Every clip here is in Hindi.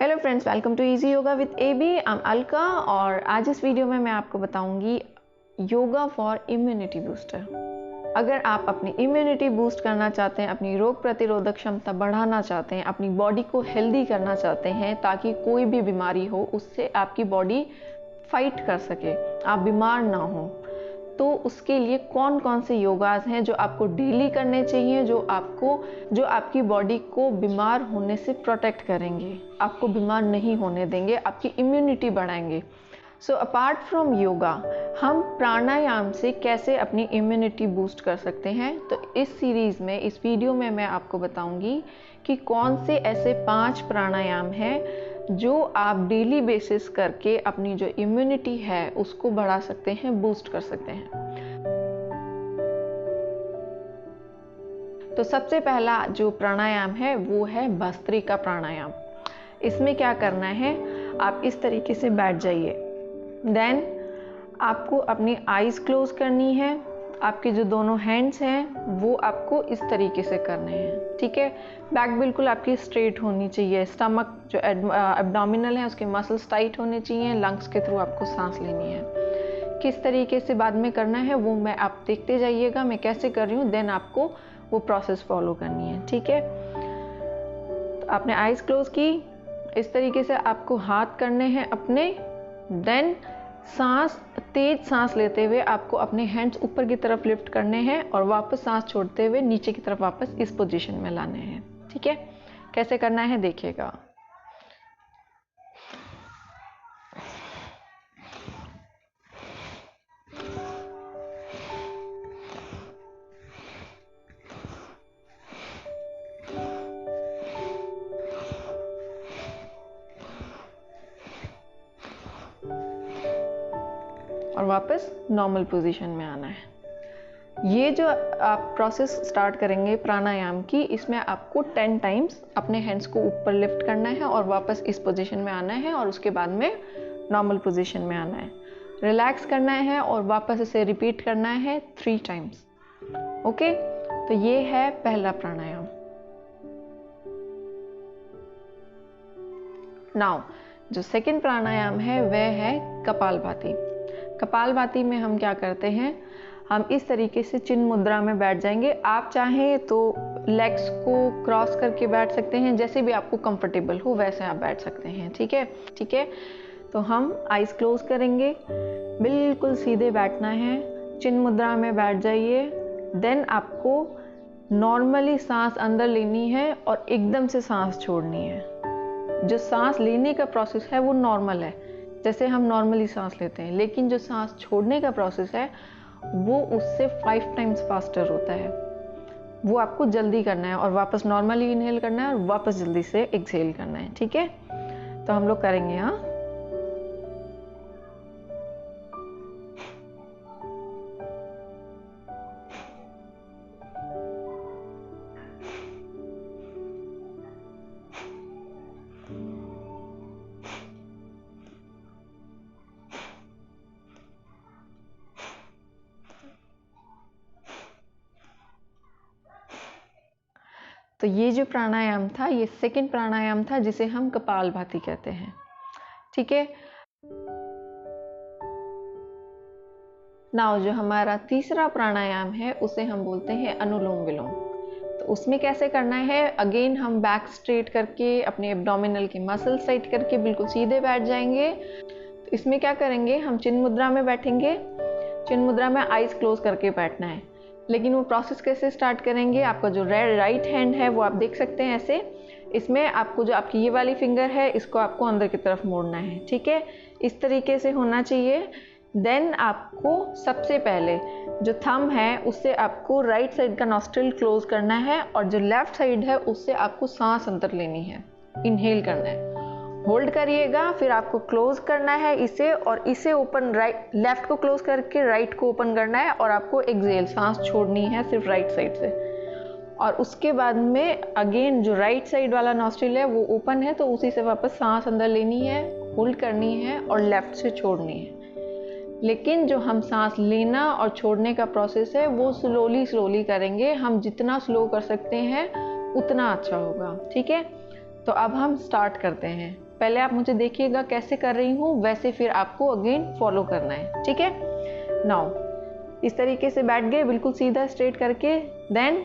Hello friends, welcome to easy yoga with AB. I am Alka और आज इस वीडियो में मैं आपको बताऊंगी योगा फॉर इम्यूनिटी बूस्टर। अगर आप अपनी इम्यूनिटी बूस्ट करना चाहते हैं, अपनी रोग प्रतिरोधक क्षमता बढ़ाना चाहते हैं, अपनी बॉडी को हेल्दी करना चाहते हैं ताकि कोई भी बीमारी हो उससे आपकी बॉडी फाइट कर सके, आप बीमार ना हो, तो उसके लिए कौन कौन से योगास हैं जो आपको डेली करने चाहिए, जो आपकी बॉडी को बीमार होने से प्रोटेक्ट करेंगे, आपको बीमार नहीं होने देंगे, आपकी इम्यूनिटी बढ़ाएंगे। सो अपार्ट फ्रॉम योगा हम प्राणायाम से कैसे अपनी इम्यूनिटी बूस्ट कर सकते हैं। तो इस सीरीज़ में, इस वीडियो में मैं आपको बताऊंगी कि कौन से ऐसे 5 प्राणायाम हैं जो आप डेली बेसिस करके अपनी जो इम्यूनिटी है उसको बढ़ा सकते हैं, बूस्ट कर सकते हैं। तो सबसे पहला जो प्राणायाम है वो है भस्त्रिका प्राणायाम। इसमें क्या करना है, आप इस तरीके से बैठ जाइए, देन आपको अपनी आईज क्लोज करनी है, आपके जो दोनों हैंड्स हैं वो आपको इस तरीके से करने हैं, ठीक है। बैक बिल्कुल आपकी स्ट्रेट होनी चाहिए, स्टमक जो एब्डोमिनल है उसके मसल्स टाइट होने चाहिए, लंग्स के थ्रू आपको सांस लेनी है। किस तरीके से बाद में करना है वो मैं आप देखते जाइएगा, मैं कैसे कर रही हूँ, देन आपको वो प्रोसेस फॉलो करनी है, ठीक है। तो आपने आईज क्लोज की, इस तरीके से आपको हाथ करने हैं अपने, देन तेज सांस लेते हुए आपको अपने हैंड्स ऊपर की तरफ लिफ्ट करने हैं और वापस सांस छोड़ते हुए नीचे की तरफ वापस इस पोजीशन में लाने हैं, ठीक है। कैसे करना है देखिएगा। और वापस नॉर्मल पोजीशन में आना है। ये जो आप प्रोसेस स्टार्ट करेंगे प्राणायाम की, इसमें आपको 10 टाइम्स अपने हैंड्स को ऊपर लिफ्ट करना है और वापस इस पोजीशन में आना है और उसके बाद में नॉर्मल पोजीशन में आना है, रिलैक्स करना है और वापस इसे रिपीट करना है 3 टाइम्स। ओके, तो ये है पहला प्राणायाम। नाउ जो सेकंड प्राणायाम है वह है कपालभाति। कपालभाति में हम क्या करते हैं, हम इस तरीके से चिन्ह मुद्रा में बैठ जाएंगे। आप चाहें तो लेग्स को क्रॉस करके बैठ सकते हैं, जैसे भी आपको कंफर्टेबल हो वैसे आप बैठ सकते हैं, ठीक है। ठीक है, तो हम आईज क्लोज करेंगे, बिल्कुल सीधे बैठना है, चिन्ह मुद्रा में बैठ जाइए। देन आपको नॉर्मली सांस अंदर लेनी है और एकदम से सांस छोड़नी है। जो सांस लेने का प्रोसेस है वो नॉर्मल है, जैसे हम नॉर्मली सांस लेते हैं, लेकिन जो सांस छोड़ने का प्रोसेस है वो उससे 5 टाइम्स फास्टर होता है। वो आपको जल्दी करना है और वापस नॉर्मली इनहेल करना है और वापस जल्दी से एक्सहेल करना है, ठीक है। तो हम लोग करेंगे। हाँ, तो ये जो प्राणायाम था ये सेकंड प्राणायाम था जिसे हम कपालभाति कहते हैं, ठीक है। नाउ जो हमारा तीसरा प्राणायाम है उसे हम बोलते हैं अनुलोम विलोम। तो उसमें कैसे करना है, अगेन हम बैक स्ट्रेट करके अपने एब्डोमिनल के मसल टाइट करके बिल्कुल सीधे बैठ जाएंगे। तो इसमें क्या करेंगे, हम चिन्ह मुद्रा में बैठेंगे, चिन्ह मुद्रा में आईज क्लोज करके बैठना है। लेकिन वो प्रोसेस कैसे स्टार्ट करेंगे, आपका जो राइट हैंड है वो आप देख सकते हैं ऐसे, इसमें आपको जो आपकी ये वाली फिंगर है इसको आपको अंदर की तरफ मोड़ना है, ठीक है। इस तरीके से होना चाहिए। देन आपको सबसे पहले जो थंब है उससे आपको राइट साइड का नॉस्ट्रिल क्लोज करना है और जो लेफ्ट साइड है उससे आपको सांस अंदर लेनी है, इनहेल करना है, होल्ड करिएगा, फिर आपको क्लोज करना है इसे, और इसे ओपन, राइट लेफ्ट को क्लोज करके राइट को ओपन करना है और आपको एक्सहेल, सांस छोड़नी है सिर्फ राइट साइड से। और उसके बाद में अगेन जो राइट साइड वाला नॉस्ट्रिल है वो ओपन है तो उसी से वापस सांस अंदर लेनी है, होल्ड करनी है और लेफ्ट से छोड़नी है। लेकिन जो हम सांस लेना और छोड़ने का प्रोसेस है वो स्लोली करेंगे, हम जितना स्लो कर सकते हैं उतना अच्छा होगा, ठीक है। तो अब हम स्टार्ट करते हैं। पहले आप मुझे देखिएगा कैसे कर रही हूँ, वैसे फिर आपको अगेन फॉलो करना है, ठीक है। नाउ इस तरीके से बैठ गए बिल्कुल सीधा स्ट्रेट करके, देन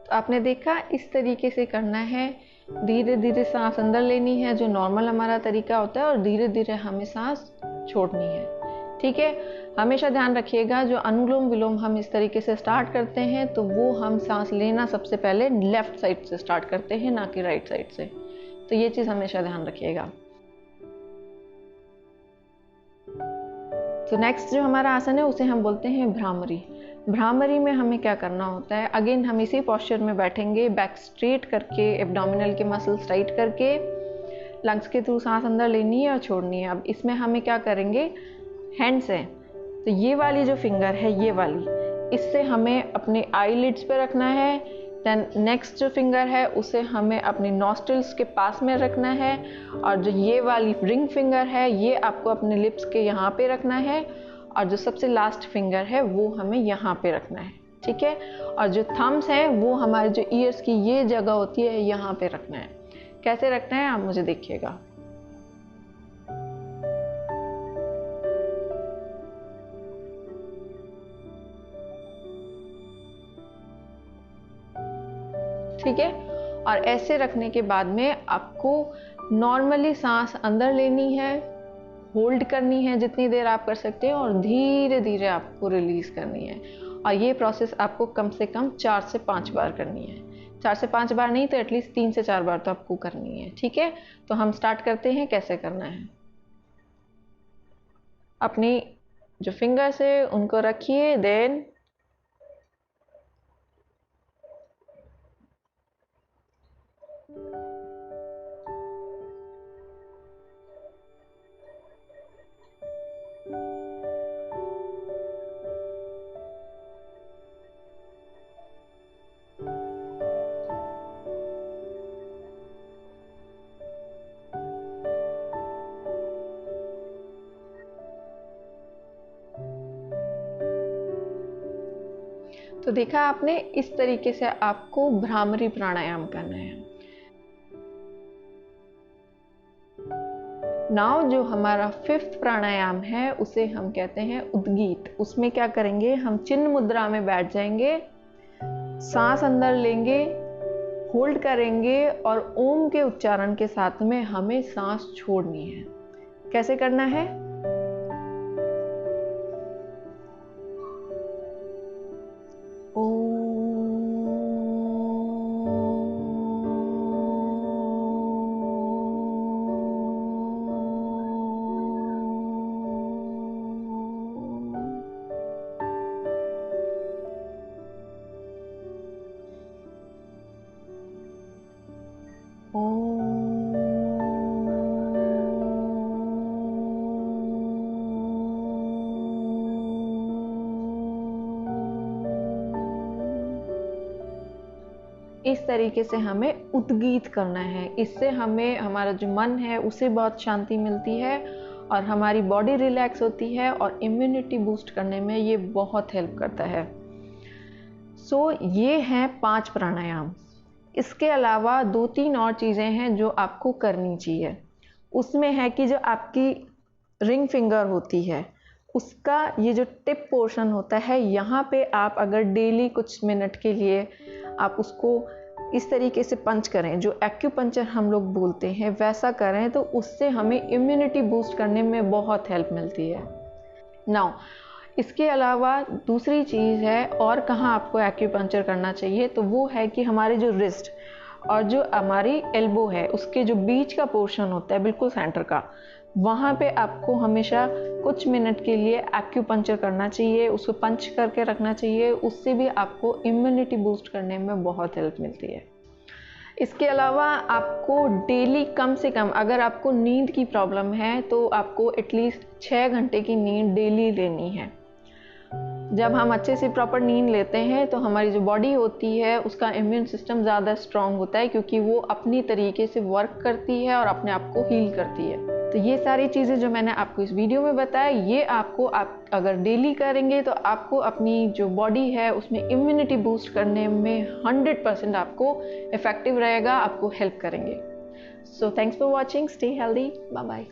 तो आपने देखा इस तरीके से करना है। धीरे धीरे सांस अंदर लेनी है जो नॉर्मल हमारा तरीका होता है, और धीरे धीरे हमें सांस छोड़नी है, ठीक है। हमेशा ध्यान रखिएगा जो अनुलोम विलोम हम इस तरीके से स्टार्ट करते हैं तो वो हम सांस लेना सबसे पहले लेफ्ट साइड से स्टार्ट करते हैं, ना कि राइट साइड से। तो ये चीज़ हमेशा ध्यान रखिएगा। तो नेक्स्ट जो हमारा आसन है उसे हम बोलते हैं भ्रामरी। भ्रामरी में हमें क्या करना होता है, अगेन हम इसी पोस्चर में बैठेंगे, बैक स्ट्रेट करके, एब्डोमिनल के मसल्स टाइट करके, लंग्स के थ्रू सांस अंदर लेनी है और छोड़नी है। अब इसमें हमें क्या करेंगे, हैंड्स हैं तो ये वाली जो फिंगर है ये वाली, इससे हमें अपने आईलिड्स पे रखना है। देन नेक्स्ट जो फिंगर है उसे हमें अपने नॉस्ट्रिल्स के पास में रखना है, और जो ये वाली रिंग फिंगर है ये आपको अपने लिप्स के यहाँ पे रखना है, और जो सबसे लास्ट फिंगर है वो हमें यहाँ पे रखना है, ठीक है। और जो थम्स हैं वो हमारे जो ईयर्स की ये जगह होती है यहाँ पे रखना है। कैसे रखना है आप मुझे देखिएगा। ठीक है, और ऐसे रखने के बाद में आपको नॉर्मली सांस अंदर लेनी है, होल्ड करनी है जितनी देर आप कर सकते हैं, और धीरे धीरे आपको रिलीज करनी है। और ये प्रोसेस आपको कम से कम 4 से 5 बार करनी है। 4 से 5 बार नहीं तो एटलीस्ट 3 से 4 बार तो आपको करनी है, ठीक है। तो हम स्टार्ट करते हैं कैसे करना है। अपनी जो फिंगर्स है उनको रखिए, देन तो देखा आपने, इस तरीके से आपको भ्रामरी प्राणायाम करना है। नाउ जो हमारा 5th प्राणायाम है उसे हम कहते हैं उद्गीत। उसमें क्या करेंगे, हम चिन्ह मुद्रा में बैठ जाएंगे, सांस अंदर लेंगे, होल्ड करेंगे, और ओम के उच्चारण के साथ में हमें सांस छोड़नी है। कैसे करना है, इस तरीके से हमें उद्गीत करना है। इससे हमें हमारा जो मन है उसे बहुत शांति मिलती है, और हमारी बॉडी रिलैक्स होती है, और इम्यूनिटी बूस्ट करने में ये बहुत हेल्प करता है। सो ये हैं 5 प्राणायाम। इसके अलावा 2-3 और चीज़ें हैं जो आपको करनी चाहिए। उसमें है कि जो आपकी रिंग फिंगर होती है उसका ये जो टिप पोर्शन होता है, यहाँ पे आप अगर डेली कुछ मिनट के लिए आप उसको इस तरीके से पंच करें, जो एक्यूपंचर हम लोग बोलते हैं वैसा करें, तो उससे हमें इम्यूनिटी बूस्ट करने में बहुत हेल्प मिलती है। नाउ इसके अलावा दूसरी चीज़ है, और कहाँ आपको एक्यूपंचर करना चाहिए, तो वो है कि हमारे जो और जो हमारी एल्बो है उसके जो बीच का पोर्शन होता है बिल्कुल सेंटर का, वहाँ पे आपको हमेशा कुछ मिनट के लिए एक्यूपंक्चर करना चाहिए, उसको पंच करके रखना चाहिए। उससे भी आपको इम्यूनिटी बूस्ट करने में बहुत हेल्प मिलती है। इसके अलावा आपको डेली कम से कम, अगर आपको नींद की प्रॉब्लम है तो आपको एटलीस्ट 6 घंटे की नींद डेली लेनी है। जब हम अच्छे से प्रॉपर नींद लेते हैं तो हमारी जो बॉडी होती है उसका इम्यून सिस्टम ज़्यादा स्ट्रांग होता है, क्योंकि वो अपनी तरीके से वर्क करती है और अपने आप को हील करती है। तो ये सारी चीज़ें जो मैंने आपको इस वीडियो में बताया, ये आपको आप अगर डेली करेंगे तो आपको अपनी जो बॉडी है उसमें इम्यूनिटी बूस्ट करने में 100% आपको इफेक्टिव रहेगा, आपको हेल्प करेंगे। So thanks for watching, stay healthy, bye bye.